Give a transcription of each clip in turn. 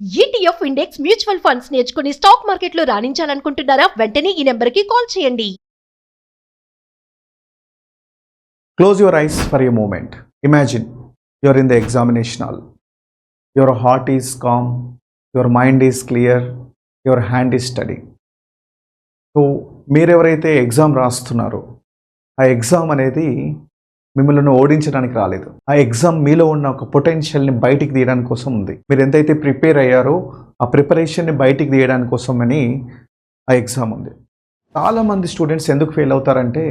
ETF index mutual funds నేర్చుకుని stock మార్కెట్లో రాణించాలనుకుంటున్నారా? వెంటనే ఈ నెంబర్కి కాల్ చేయండి. Close your eyes for a moment. Imagine you're in the examination hall. Your heart is calm, your mind is clear, your hand is steady. So మీరెవరైతే exam రాస్తున్నారో ఆ exam అనేది మిమ్మల్ని ఓడించడానికి రాలేదు. ఆ ఎగ్జామ్ మీలో ఉన్న ఒక పొటెన్షియల్ని బయటికి తీయడానికి కోసం ఉంది. మీరు ఎంతైతే ప్రిపేర్ అయ్యారో ఆ ప్రిపరేషన్ని బయటికి తీయడానికి కోసమని ఆ ఎగ్జామ్ ఉంది. చాలామంది స్టూడెంట్స్ ఎందుకు ఫెయిల్ అవుతారంటే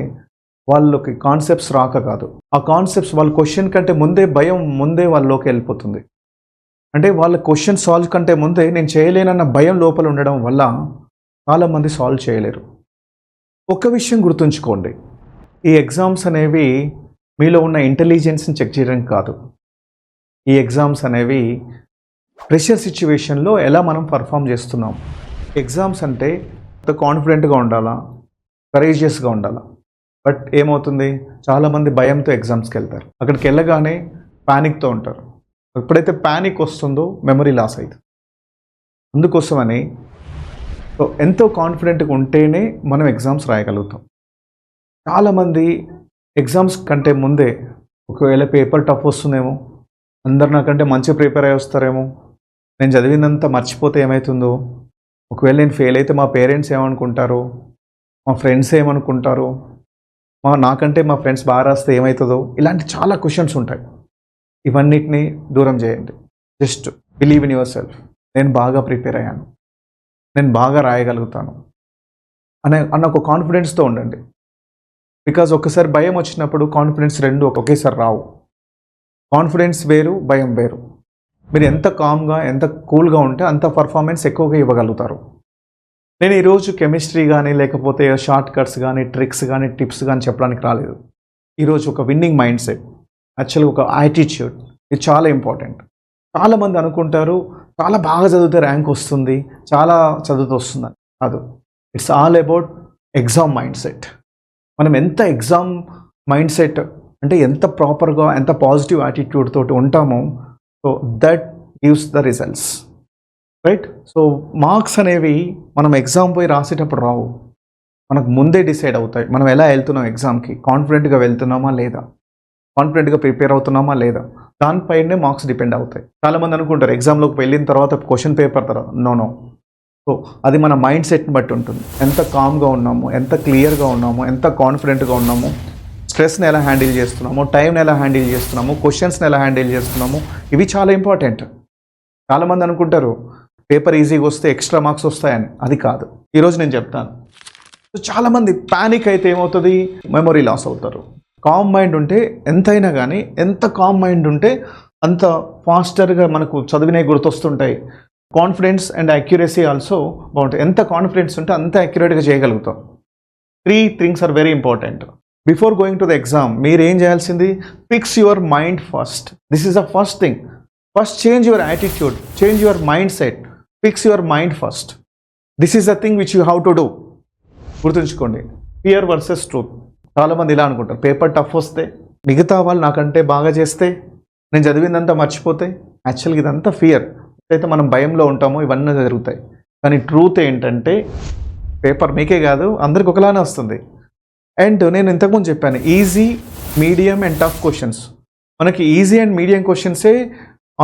వాళ్ళకి కాన్సెప్ట్స్ రాక కాదు. ఆ కాన్సెప్ట్స్ వాళ్ళ క్వశ్చన్ కంటే ముందే భయం ముందే వాళ్ళలోకి వెళ్ళిపోతుంది. అంటే వాళ్ళ క్వశ్చన్ సాల్వ్ కంటే ముందే నేను చేయలేనన్న భయం లోపల ఉండడం వల్ల చాలామంది సాల్వ్ చేయలేరు. ఒక విషయం గుర్తుంచుకోండి, ఈ ఎగ్జామ్స్ అనేవి మీలో ఉన్న ఇంటెలిజెన్స్ని చెక్ చేయడానికి కాదు. ఈ ఎగ్జామ్స్ అనేవి ప్రెషర్ సిచ్యువేషన్లో ఎలా మనం పర్ఫామ్ చేస్తున్నాం. ఎగ్జామ్స్ అంటే కాన్ఫిడెంట్గా ఉండాలా, కరేజియస్గా ఉండాలా. బట్ ఏమవుతుంది, చాలామంది భయంతో ఎగ్జామ్స్కి వెళ్తారు. అక్కడికి వెళ్ళగానే ప్యానిక్తో ఉంటారు. ఎప్పుడైతే ప్యానిక్ వస్తుందో మెమరీ లాస్ అవుతుంది. అందుకోసమని ఎంతో కాన్ఫిడెంట్గా ఉంటేనే మనం ఎగ్జామ్స్ రాయగలుగుతాం. చాలామంది ఎగ్జామ్స్ కంటే ముందే ఒకవేళ పేపర్ టఫ్ వస్తుందేమో, అందరు నాకంటే మంచి ప్రిపేర్ అయ్యి వస్తారేమో, నేను చదివినంత మర్చిపోతే ఏమవుతుందో, ఒకవేళ నేను ఫెయిల్ అయితే మా పేరెంట్స్ ఏమనుకుంటారో, మా ఫ్రెండ్స్ ఏమనుకుంటారో, నాకంటే మా ఫ్రెండ్స్ బాగా రాస్తే ఏమవుతుందో, ఇలాంటి చాలా క్వశ్చన్స్ ఉంటాయి. ఇవన్నిటిని దూరం చేయండి. Just believe in your self. నేను బాగా ప్రిపేర్ అయ్యాను, నేను బాగా రాయగలుగుతాను అన్న ఒక కాన్ఫిడెన్స్తో ఉండండి. బికాజ్ ఒకసారి భయం వచ్చినప్పుడు కాన్ఫిడెన్స్ రెండు ఒకేసారి రావు. కాన్ఫిడెన్స్ వేరు, భయం వేరు. మీరు ఎంత కామ్గా ఎంత కూల్గా ఉంటే అంత పర్ఫార్మెన్స్ ఎక్కువగా ఇవ్వగలుగుతారు. నేను ఈరోజు కెమిస్ట్రీ కానీ లేకపోతే షార్ట్ కట్స్ కానీ ట్రిక్స్ కానీ టిప్స్ కానీ చెప్పడానికి రాలేదు. ఈరోజు ఒక విన్నింగ్ మైండ్ సెట్, యాక్చువల్గా ఒక యాటిట్యూడ్, ఇది చాలా ఇంపార్టెంట్. చాలామంది అనుకుంటారు చాలా బాగా చదివితే ర్యాంక్ వస్తుంది, చాలా చదివితే వస్తుందని. కాదు, it's all about exam mind set. మనం ఎంత ఎగ్జామ్ మైండ్ సెట్ అంటే ఎంత ప్రాపర్గా ఎంత పాజిటివ్ యాటిట్యూడ్ తోటి ఉంటామో, so that gives the results, right. So marks అనేవి మనం ఎగ్జామ్ పోయి రాసేటప్పుడు రావు, మనకు ముందే డిసైడ్ అవుతాయి. మనం ఎలా వెళ్తున్నాం ఎగ్జామ్కి, కాన్ఫిడెంట్గా వెళ్తున్నామా లేదా, కాన్ఫిడెంట్గా ప్రిపేర్ అవుతున్నామా లేదా, దానిపైనే మార్క్స్ డిపెండ్ అవుతాయి. చాలామంది అనుకుంటారు ఎగ్జామ్లోకి వెళ్ళిన తర్వాత క్వశ్చన్ పేపర్ తర్వాత. నో. సో అది మన మైండ్ సెట్ని బట్టి ఉంటుంది. ఎంత కామ్గా ఉన్నాము, ఎంత క్లియర్గా ఉన్నాము, ఎంత కాన్ఫిడెంట్గా ఉన్నాము, స్ట్రెస్ని ఎలా హ్యాండిల్ చేస్తున్నాము, టైంని ఎలా హ్యాండిల్ చేస్తున్నాము, క్వశ్చన్స్ని ఎలా హ్యాండిల్ చేస్తున్నాము, ఇవి చాలా ఇంపార్టెంట్. చాలామంది అనుకుంటారు పేపర్ ఈజీగా వస్తే ఎక్స్ట్రా మార్క్స్ వస్తాయని. అది కాదు, ఈరోజు నేను చెప్తాను. సో చాలామంది ప్యానిక్ అయితే ఏమవుతుంది, మెమొరీ లాస్ అవుతారు. కామ్ మైండ్ ఉంటే ఎంతైనా కానీ, ఎంత కామ్ మైండ్ ఉంటే అంత ఫాస్టర్గా మనకు చదివినవి గుర్తొస్తుంటాయి. కాన్ఫిడెన్స్ అండ్ అక్యురసీ ఆల్సో బాగుంటుంది. ఎంత కాన్ఫిడెన్స్ ఉంటే అంత అక్యురేట్గా చేయగలుగుతాం. 3 things are very important. Before going to the exam మీరు ఏం చేయాల్సింది, fix your mind first. This is the first thing. First change your attitude, change your mind set, fix your mind first. This is the thing which you have to do. గుర్తుంచుకోండి, fear versus truth. చాలామంది ఇలా అనుకుంటారు, paper tough వస్తే, మిగతా వాళ్ళు నాకంటే బాగా చేస్తే, నేను చదివిందంతా మర్చిపోతే. యాక్చువల్గా ఇదంతా ఫియర్. అయితే మనం భయంలో ఉంటామో ఇవన్నీ జరుగుతాయి. కానీ ట్రూత్ ఏంటంటే పేపర్ మీకే కాదు అందరికి ఒకలానే వస్తుంది. అండ్ నేను ఇంతకుముందు చెప్పాను, easy, medium and tough questions. మనకి ఈజీ అండ్ మీడియం క్వశ్చన్సే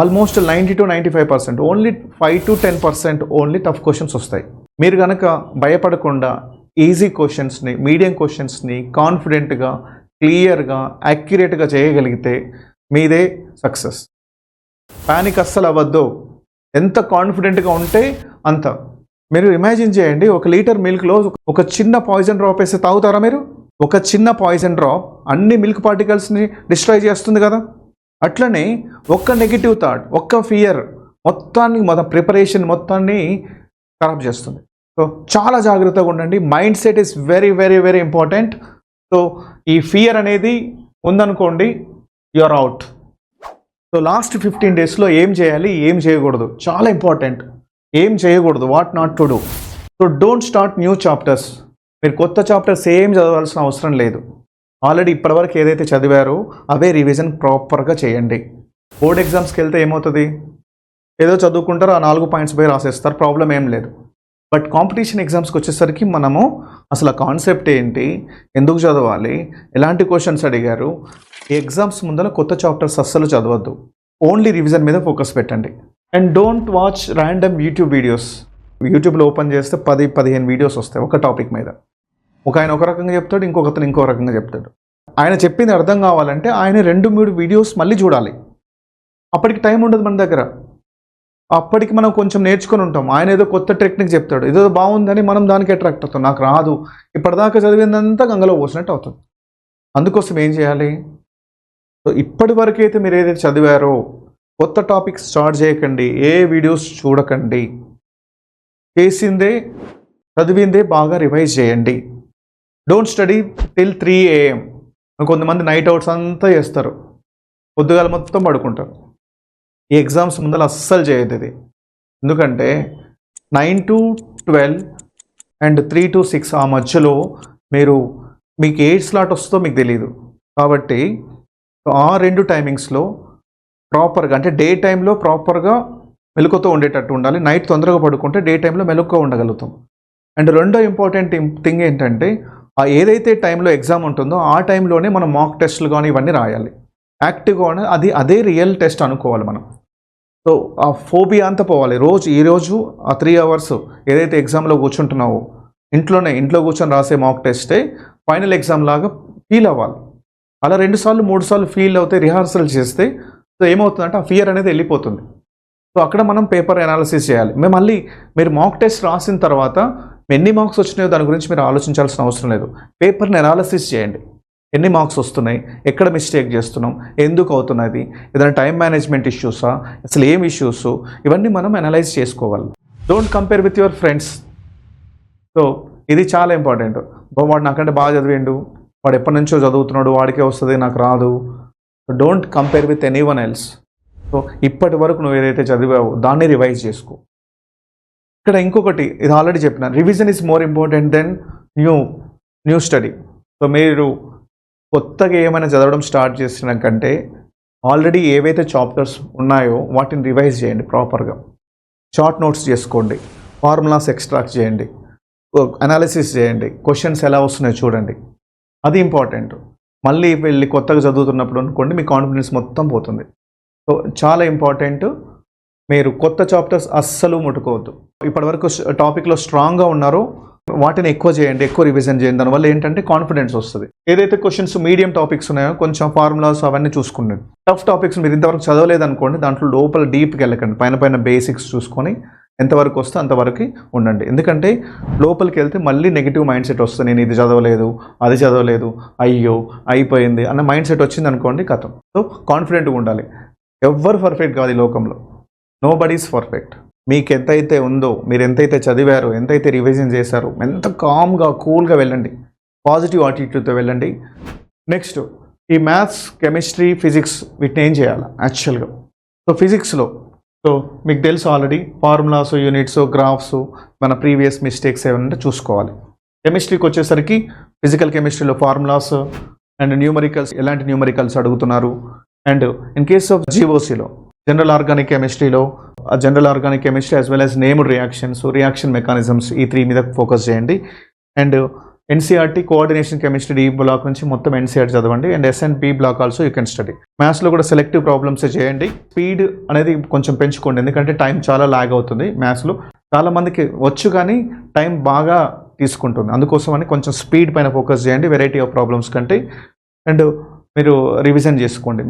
almost 90 to 95%, only 5 to 10% only tough questions వస్తాయి. మీరు కనుక భయపడకుండా ఈజీ క్వశ్చన్స్ని, మీడియం క్వశ్చన్స్ని కాన్ఫిడెంట్గా, క్లియర్గా, యాక్యురేట్గా చేయగలిగితే మీదే సక్సెస్. ప్యానిక్ అస్సలు అవ్వద్దు. ఎంత కాన్ఫిడెంట్గా ఉంటే అంత. మీరు ఇమాజిన్ చేయండి, 1 లీటర్ మిల్క్లో ఒక చిన్న పాయిజన్ డ్రాప్ వేస్తే తాగుతారా మీరు? ఒక చిన్న పాయిజన్ డ్రాప్ అన్ని మిల్క్ పార్టికల్స్ని డిస్ట్రాయ్ చేస్తుంది కదా. అట్లనే ఒక్క నెగిటివ్ థాట్, ఒక్క ఫియర్ మొత్తాన్ని, మన ప్రిపరేషన్ మొత్తాన్ని ఖరాబ్ చేస్తుంది. సో చాలా జాగ్రత్తగా ఉండండి. Mind set is very very very important. So ఈ ఫియర్ అనేది ఉందనుకోండి, you are out. So last 15 డేస్లో ఏం చేయాలి, ఏం చేయకూడదు, చాలా ఇంపార్టెంట్. ఏం చేయకూడదు, what not to do. So don't start new chapters. మీరు కొత్త చాప్టర్స్ ఏం చదవాల్సిన అవసరం లేదు. ఆల్రెడీ ఇప్పటివరకు ఏదైతే చదివారో అవే రివిజన్ ప్రాపర్గా చేయండి. బోర్డ్ ఎగ్జామ్స్కి వెళ్తే ఏమవుతుంది, ఏదో చదువుకుంటారు, ఆ 4 పాయింట్స్ పోయి రాసేస్తారు, ప్రాబ్లం ఏం లేదు. బట్ కాంపిటీషన్ ఎగ్జామ్స్కి వచ్చేసరికి మనము అసలు ఆ కాన్సెప్ట్ ఏంటి, ఎందుకు చదవాలి, ఎలాంటి క్వశ్చన్స్ అడిగారు, ఈ ఎగ్జామ్స్ ముందర కొత్త చాప్టర్స్ అస్సలు చదవద్దు. ఓన్లీ రివిజన్ మీద ఫోకస్ పెట్టండి. And don't watch random YouTube videos. యూట్యూబ్లో ఓపెన్ చేస్తే 10-15 వీడియోస్ వస్తాయి ఒక టాపిక్ మీద. ఒక ఆయన ఒక రకంగా చెప్తాడు, ఇంకొకతను ఇంకో రకంగా చెప్తాడు. ఆయన చెప్పింది అర్థం కావాలంటే ఆయన 2-3 వీడియోస్ మళ్ళీ చూడాలి. అప్పటికి టైం ఉండదు మన దగ్గర. అప్పటికి మనం కొంచెం నేర్చుకొని ఉంటాం. ఆయన ఏదో కొత్త టెక్నిక్ చెప్తాడు, ఏదో బాగుందని మనం దానికి అట్రాక్ట్ అవుతాం. నాకు రాదు, ఇప్పటిదాకా చదివిందంతా గంగలో పోసినట్టు అవుతుంది. అందుకోసం ఏం చేయాలి? సో ఇప్పటి వరకు అయితే మీరు ఏదైతే చదివారో కొత్త టాపిక్స్ స్టార్ట్ చేయకండి, ఏ వీడియోస్ చూడకండి. చేసిందే చదివిందే బాగా రివైజ్ చేయండి. Don't study till 3 AM. కొంతమంది నైట్ అవుట్స్ అంతా చేస్తారు, పొద్దుగాల మొత్తం పడుకుంటారు. ఈ ఎగ్జామ్స్ ముందర అస్సలు చేయదు ఇది. ఎందుకంటే 9 to 12 అండ్ 3 to 6 ఆ మధ్యలో మీకు ఏ స్లాట్ వస్తుందో మీకు తెలియదు. కాబట్టి ఆ 2 టైమింగ్స్లో ప్రాపర్గా, అంటే డే టైంలో ప్రాపర్గా మెలకుతో ఉండేటట్టు ఉండాలి. నైట్ తొందరగా పడుకుంటే డే టైంలో మెలకుగా ఉండగలుగుతాం. అండ్ రెండో ఇంపార్టెంట్ థింగ్ ఏంటంటే, ఆ ఏదైతే టైంలో ఎగ్జామ్ ఉంటుందో ఆ టైంలోనే మనం మాక్ టెస్ట్లు కానీ ఇవన్నీ రాయాలి. యాక్టివ్గా అదే రియల్ టెస్ట్ అనుకోవాలి మనం. సో ఆ ఫోబియా అంతా పోవాలి. ఈరోజు ఆ 3 hours ఏదైతే ఎగ్జామ్లో కూర్చుంటున్నావో ఇంట్లో కూర్చొని రాసే మాక్ టెస్టే ఫైనల్ ఎగ్జామ్ లాగా ఫీల్ అవ్వాలి. అలా 2 సార్లు 3 సార్లు ఫీల్ అవుతే, రిహార్సల్ చేస్తే సో ఏమవుతుందంటే ఆ ఫియర్ అనేది వెళ్ళిపోతుంది. సో అక్కడ మనం పేపర్ అనాలిసిస్ చేయాలి. మీరు మాక్ టెస్ట్ రాసిన తర్వాత ఎన్ని మార్క్స్ వచ్చినాయో దాని గురించి మీరు ఆలోచించాల్సిన అవసరం లేదు. పేపర్ని అనాలిసిస్ చేయండి. ఎన్ని మార్క్స్ వస్తున్నాయి, ఎక్కడ మిస్టేక్ చేస్తున్నాం, ఎందుకు అవుతున్నది, ఏదైనా టైం మేనేజ్మెంట్ ఇష్యూసా, అసలు ఏం ఇష్యూస్, ఇవన్నీ మనం అనలైజ్ చేసుకోవాలి. Don't compare with your friends. So ఇది చాలా ఇంపార్టెంట్. వాడు నాకంటే బాగా చదివిండు, వాడు ఎప్పటి నుంచో చదువుతున్నాడు, వాడికే వస్తుంది, నాకు రాదు. Don't compare with anyone else. So ఇప్పటి వరకు నువ్వు ఏదైతే చదివావో దాన్ని రివైజ్ చేసుకో. ఇక్కడ ఇంకొకటి, ఇది ఆల్రెడీ చెప్పిన, revision is more important than new study. So మీరు కొత్తగా ఏమైనా చదవడం స్టార్ట్ చేసిన కంటే ఆల్రెడీ ఏవైతే చాప్టర్స్ ఉన్నాయో వాటిని రివైజ్ చేయండి ప్రాపర్గా. షార్ట్ నోట్స్ చేసుకోండి, ఫార్ములాస్ ఎక్స్ట్రాక్ట్ చేయండి, అనాలిసిస్ చేయండి, క్వశ్చన్స్ ఎలా వస్తున్నాయో చూడండి. అది ఇంపార్టెంట్. మళ్ళీ వెళ్ళి కొత్తగా చదువుతున్నప్పుడు అనుకోండి మీ కాన్ఫిడెన్స్ మొత్తం పోతుంది. సో చాలా ఇంపార్టెంట్. మీరు కొత్త చాప్టర్స్ అస్సలు ముట్టుకోవద్దు. ఇప్పటివరకు టాపిక్లో స్ట్రాంగ్గా ఉన్నారో వాటిని ఎక్కువ చేయండి, ఎక్కువ రివిజన్ చేయండి. దానివల్ల ఏంటంటే కాన్ఫిడెన్స్ వస్తుంది. ఏదైతే క్వశ్చన్స్ మీడియం టాపిక్స్ ఉన్నాయో కొంచెం ఫార్ములాస్ అవన్నీ చూసుకున్నాడు. టఫ్ టాపిక్స్ మీరు ఇంతవరకు చదవలేదనుకోండి, దాంట్లో లోపల డీప్కి వెళ్ళకండి. పైన బేసిక్స్ చూసుకొని ఎంతవరకు వస్తే అంతవరకు ఉండండి. ఎందుకంటే లోపలికి వెళ్తే మళ్ళీ నెగిటివ్ మైండ్ సెట్ వస్తుంది. నేను ఇది చదవలేదు, అది చదవలేదు, అయ్యో అయిపోయింది అన్న మైండ్ సెట్ వచ్చింది అనుకోండి, కథం. సో కాన్ఫిడెంట్గా ఉండాలి. ఎవ్వరు పర్ఫెక్ట్ కాదు ఈ లోకంలో. Nobody is perfect. మీకు ఎంతైతే ఉందో, మీరు ఎంతైతే చదివారో, ఎంతైతే రివిజన్ చేశారో, ఎంత కామ్గా కూల్గా వెళ్ళండి, పాజిటివ్ యాటిట్యూడ్తో వెళ్ళండి. నెక్స్ట్ ఈ మ్యాథ్స్, కెమిస్ట్రీ, ఫిజిక్స్ వీటిని ఏం చేయాలి యాక్చువల్గా? సో ఫిజిక్స్లో మీకు తెలుసు ఆల్రెడీ, ఫార్ములాస్, యూనిట్స్, గ్రాఫ్స్, మన ప్రీవియస్ మిస్టేక్స్ ఏమైనా చూసుకోవాలి. కెమిస్ట్రీకి వచ్చేసరికి ఫిజికల్ కెమిస్ట్రీలో ఫార్ములాస్ అండ్ న్యూమరికల్స్, ఎలాంటి న్యూమరికల్స్ అడుగుతున్నారు. అండ్ ఇన్ కేస్ ఆఫ్ జీఓసీలో జనరల్ ఆర్గానిక్ కెమిస్ట్రీలో general organic chemistry as well as named reactions, reaction mechanisms, ఈ 3 మీద ఫోకస్ చేయండి. And NCERT coordination chemistry D block నుంచి మొత్తం ఎన్సీఆర్టీ చదవండి. And S&P block also you can study. మ్యాథ్స్లో కూడా సెలెక్టివ్ ప్రాబ్లమ్స్ చేయండి. స్పీడ్ అనేది కొంచెం పెంచుకోండి, ఎందుకంటే టైం చాలా ల్యాగ్ అవుతుంది మ్యాథ్స్లో. చాలామందికి వచ్చు కానీ టైం బాగా తీసుకుంటుంది, అందుకోసం అని కొంచెం స్పీడ్ పైన ఫోకస్ చేయండి వెరైటీ ఆఫ్ ప్రాబ్లమ్స్ కంటే. అండ్ మీరు రివిజన్ చేసుకోండి.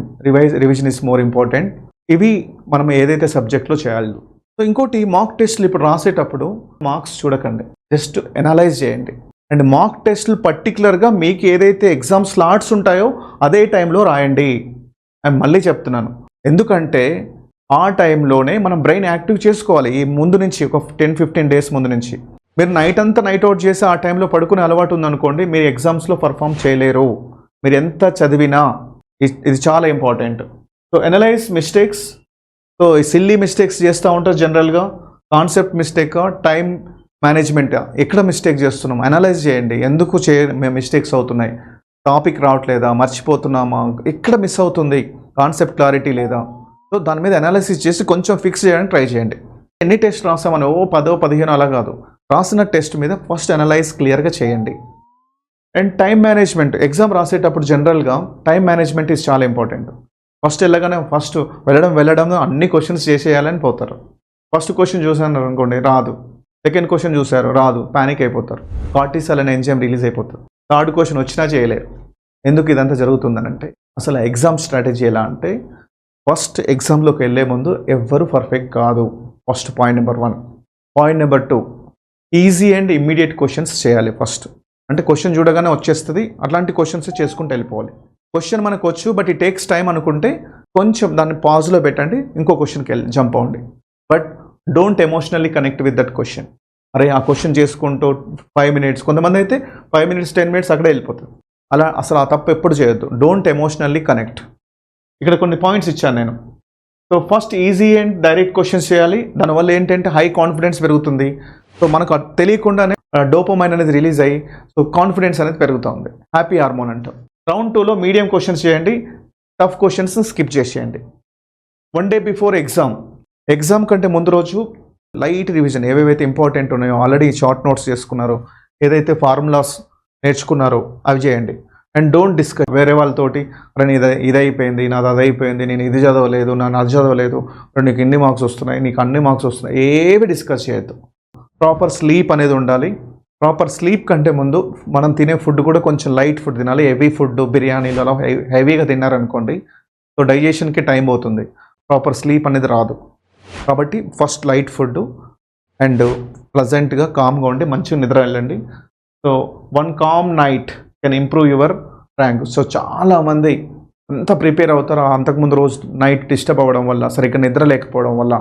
Revision is more important. ఇవి మనం ఏదైతే సబ్జెక్ట్లో చేయాలి. సో ఇంకోటి, మాక్ టెస్ట్లు ఇప్పుడు రాసేటప్పుడు మార్క్స్ చూడకండి, జస్ట్ ఎనలైజ్ చేయండి. అండ్ మాక్ టెస్ట్లు పర్టికులర్గా మీకు ఏదైతే ఎగ్జామ్ స్లాట్స్ ఉంటాయో అదే టైంలో రాయండి. నేను మళ్ళీ చెప్తున్నాను, ఎందుకంటే ఆ టైంలోనే మనం బ్రెయిన్ యాక్టివ్ చేసుకోవాలి. ఈ ముందు నుంచి ఒక 10-15 days ముందు నుంచి మీరు నైట్ అవుట్ చేసి ఆ టైంలో పడుకునే అలవాటు ఉందనుకోండి, మీరు ఎగ్జామ్స్లో పర్ఫామ్ చేయలేరు. మీరు ఎంత చదివినా ఇది చాలా important. So analyse mistakes. So ఈ సిల్లీ మిస్టేక్స్ చేస్తూ ఉంటారు జనరల్గా, కాన్సెప్ట్ మిస్టేక్, టైం మేనేజ్మెంట్, ఎక్కడ మిస్టేక్ చేస్తున్నాం అనలైజ్ చేయండి. ఎందుకు మేము మిస్టేక్స్ అవుతున్నాయి, టాపిక్ రావట్లేదా, మర్చిపోతున్నామా, ఎక్కడ మిస్ అవుతుంది, కాన్సెప్ట్ క్లారిటీ లేదా, సో దాని మీద అనాలిసిస్ చేసి కొంచెం ఫిక్స్ చేయడానికి ట్రై చేయండి. ఎన్ని టెస్ట్ రాసామని 10, 15 అలా కాదు, రాసిన టెస్ట్ మీద ఫస్ట్ అనలైజ్ క్లియర్గా చేయండి. అండ్ టైం మేనేజ్మెంట్, ఎగ్జామ్ రాసేటప్పుడు జనరల్గా టైం మేనేజ్మెంట్ ఈజ్ చాలా ఇంపార్టెంట్. ఫస్ట్ వెళ్ళగానే వెళ్ళడం అన్ని క్వశ్చన్స్ చేసేయాలని పోతారు. ఫస్ట్ క్వశ్చన్ చూసాను అనుకోండి రాదు, సెకండ్ క్వశ్చన్ చూసారు రాదు, ప్యానిక్ అయిపోతారు, కార్టిసాల్ అనే ఎంజైమ్ రిలీజ్ అయిపోతుంది, థర్డ్ క్వశ్చన్ వచ్చినా చేయలేరు. ఎందుకు ఇదంతా జరుగుతుందనంటే అసలు ఎగ్జామ్ స్ట్రాటజీ ఎలా అంటే ఫస్ట్ ఎగ్జామ్లోకి వెళ్ళే ముందు ఎవ్వరు పర్ఫెక్ట్ కాదు. First point number 1. Point number 2, easy and immediate questions చేయాలి ఫస్ట్. అంటే క్వశ్చన్ చూడగానే వచ్చేస్తుంది, అట్లాంటి క్వశ్చన్స్ చేసుకుంటూ వెళ్ళిపోవాలి. క్వశ్చన్ మనకు వచ్చు బట్ ఇట్ టేక్స్ టైం అనుకుంటే కొంచెం దాన్ని పాజ్లో పెట్టండి, ఇంకో క్వశ్చన్కి వెళ్ళి జంప్ అవ్వండి. But don't emotionally connect with that question. అరే ఆ క్వశ్చన్ చేసుకుంటూ 5 minutes, కొంతమంది అయితే 5 minutes 10 minutes అక్కడే వెళ్ళిపోతుంది. అలా అసలు ఆ తప్పు ఎప్పుడు చేయొద్దు. Don't emotionally connect. ఇక్కడ కొన్ని పాయింట్స్ ఇచ్చాను నేను. So first easy and direct questions చేయాలి. దానివల్ల ఏంటంటే హై కాన్ఫిడెన్స్ పెరుగుతుంది. సో మనకు తెలియకుండానే డోపమైన్ అనేది రిలీజ్ అయ్యి సో కాన్ఫిడెన్స్ అనేది పెరుగుతుంది, హ్యాపీ హార్మోన్ అంటాం. రౌండ్ 2లో మీడియం క్వశ్చన్స్ చేయండి, టఫ్ క్వశ్చన్స్ స్కిప్ చేసేయండి. 1 day బిఫోర్ ఎగ్జామ్ కంటే ముందు రోజు లైట్ రివిజన్, ఏవేవైతే ఇంపార్టెంట్ ఉన్నాయో ఆల్రెడీ షార్ట్ నోట్స్ చేసుకున్నారో, ఏదైతే ఫార్ములాస్ నేర్చుకున్నారో అవి చేయండి. అండ్ డోంట్ డిస్కస్ వేరే వాళ్ళతోటి, అరే ఇది అయిపోయింది, నాది అది అయిపోయింది, నేను ఇది చదవలేదు, నేను అది చదవలేదు, నీకు ఇన్ని మార్క్స్ వస్తున్నాయి, నీకు అన్ని మార్క్స్ వస్తున్నాయి, ఏవి డిస్కస్ చేయొద్దు. ప్రాపర్ స్లీప్ అనేది ఉండాలి. ప్రాపర్ స్లీప్ కంటే ముందు మనం తినే ఫుడ్ కూడా కొంచెం లైట్ ఫుడ్ తినాలి. హెవీ ఫుడ్, బిర్యానీలు అలా హెవీగా తిన్నారనుకోండి సో డైజెషన్కి టైం అవుతుంది, ప్రాపర్ స్లీప్ అనేది రాదు. కాబట్టి ఫస్ట్ లైట్ ఫుడ్ అండ్ ప్లజెంట్గా కామ్గా ఉండి మంచిగా నిద్ర వెళ్ళండి. So 1 calm night can improve your rank. So చాలామంది అంత ప్రిపేర్ అవుతారు, అంతకుముందు రోజు నైట్ డిస్టర్బ్ అవ్వడం వల్ల, సరిగ్గా నిద్ర లేకపోవడం వల్ల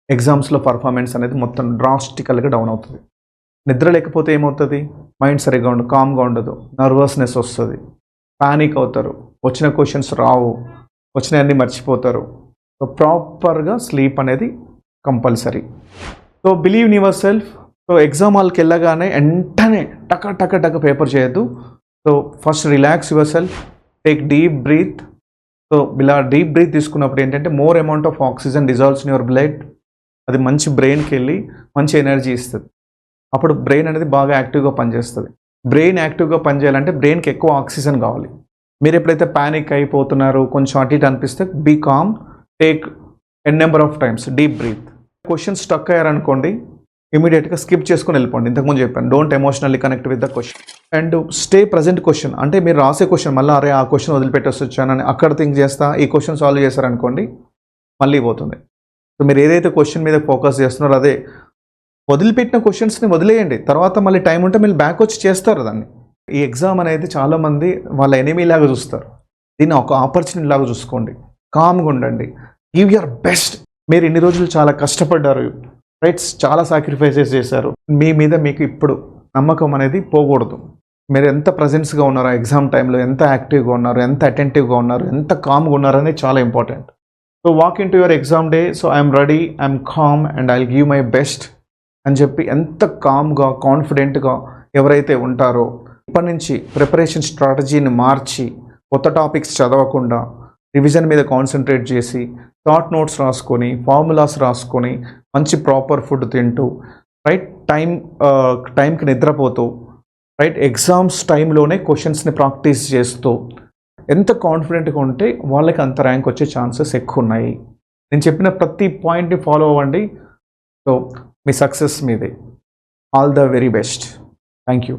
ఎగ్జామ్స్లో పర్ఫార్మెన్స్ అనేది మొత్తం డ్రాస్టికల్గా డౌన్ అవుతుంది. నిద్ర లేకపోతే ఏమవుతుంది, మైండ్ సరిగ్గా ఉండదు, కామ్గా ఉండదు, నర్వస్నెస్ వస్తుంది, ప్యానిక్ అవుతారు, వచ్చిన క్వశ్చన్స్ రావు, వచ్చినవన్నీ మర్చిపోతారు. సో ప్రాపర్గా స్లీప్ అనేది compulsory. So believe in yourself. So exam హాల్కి వెళ్ళగానే వెంటనే టక పేపర్ చేయొద్దు. So first relax yourself, take deep breath. So ఇలా డీప్ బ్రీత్ తీసుకున్నప్పుడు ఏంటంటే more amount of oxygen dissolves in your blood. అది మంచి బ్రెయిన్కి వెళ్ళి మంచి ఎనర్జీ ఇస్తుంది. అప్పుడు బ్రెయిన్ అనేది బాగా యాక్టివ్గా పనిచేస్తుంది. బ్రెయిన్ యాక్టివ్గా పనిచేయాలంటే బ్రెయిన్కి ఎక్కువ ఆక్సిజన్ కావాలి. మీరు ఎప్పుడైతే ప్యానిక్ అయిపోతున్నారో, కొంచెం అటు ఇటు అనిపిస్తే be calm, take n number of times deep breath. Question stuck అయ్యారనుకోండి, ఇమీడియట్గా స్కిప్ చేసుకొని వెళ్ళిపోండి. ఇంతకుముందు చెప్పాను, don't emotionally connect with the question and stay present question. అంటే మీరు రాసే క్వశ్చన్ మళ్ళీ అరే ఆ క్వశ్చన్ వదిలిపెట్టేసి వచ్చానని అక్కడ థింక్ చేస్తా ఈ క్వశ్చన్ సాల్వ్ చేశారనుకోండి మళ్ళీ పోతుంది. సో మీరు ఏదైతే క్వశ్చన్ మీద ఫోకస్ చేస్తున్నారో అదే వదిలిపెట్టిన క్వశ్చన్స్ని వదిలేయండి. తర్వాత మళ్ళీ టైం ఉంటే మీరు బ్యాక్ వచ్చి చేస్తారు దాన్ని. ఈ ఎగ్జామ్ అనేది చాలామంది వాళ్ళ ఎనిమీ లాగా చూస్తారు, దీన్ని ఒక ఆపర్చునిటీ లాగా చూసుకోండి. కామ్గా ఉండండి, గివ్ యువర్ బెస్ట్. మీరు ఇన్ని రోజులు చాలా కష్టపడ్డారు, రైట్స్, చాలా సాక్రిఫైసెస్ చేశారు. మీ మీద మీకు ఇప్పుడు నమ్మకం అనేది పోకూడదు. మీరు ఎంత ప్రజెన్స్గా ఉన్నారో ఎగ్జామ్ టైంలో, ఎంత యాక్టివ్గా ఉన్నారు, ఎంత అటెంటివ్గా ఉన్నారు, ఎంత కామ్గా ఉన్నారు అనేది చాలా important. So walk in to your exam day. So I'm ready, I'm calm and I will give my best అని చెప్పి ఎంత కామ్గా కాన్ఫిడెంట్గా ఎవరైతే ఉంటారో ఇప్పటి నుంచి ప్రిపరేషన్ స్ట్రాటజీని మార్చి కొత్త టాపిక్స్ చదవకుండా రివిజన్ మీద కాన్సన్ట్రేట్ చేసి షార్ట్ నోట్స్ రాసుకొని, ఫార్ములాస్ రాసుకొని, మంచి ప్రాపర్ ఫుడ్ తింటూ, రైట్ టైంకి నిద్రపోతూ, రైట్ ఎగ్జామ్స్ టైంలోనే క్వశ్చన్స్ని ప్రాక్టీస్ చేస్తూ ఎంత కాన్ఫిడెంట్గా ఉంటే వాళ్ళకి అంత ర్యాంక్ వచ్చే ఛాన్సెస్ ఎక్కువ ఉన్నాయి. నేను చెప్పిన ప్రతి పాయింట్ని ఫాలో అవ్వండి. సో మీ సక్సెస్ మీదే. All the very best. Thank you.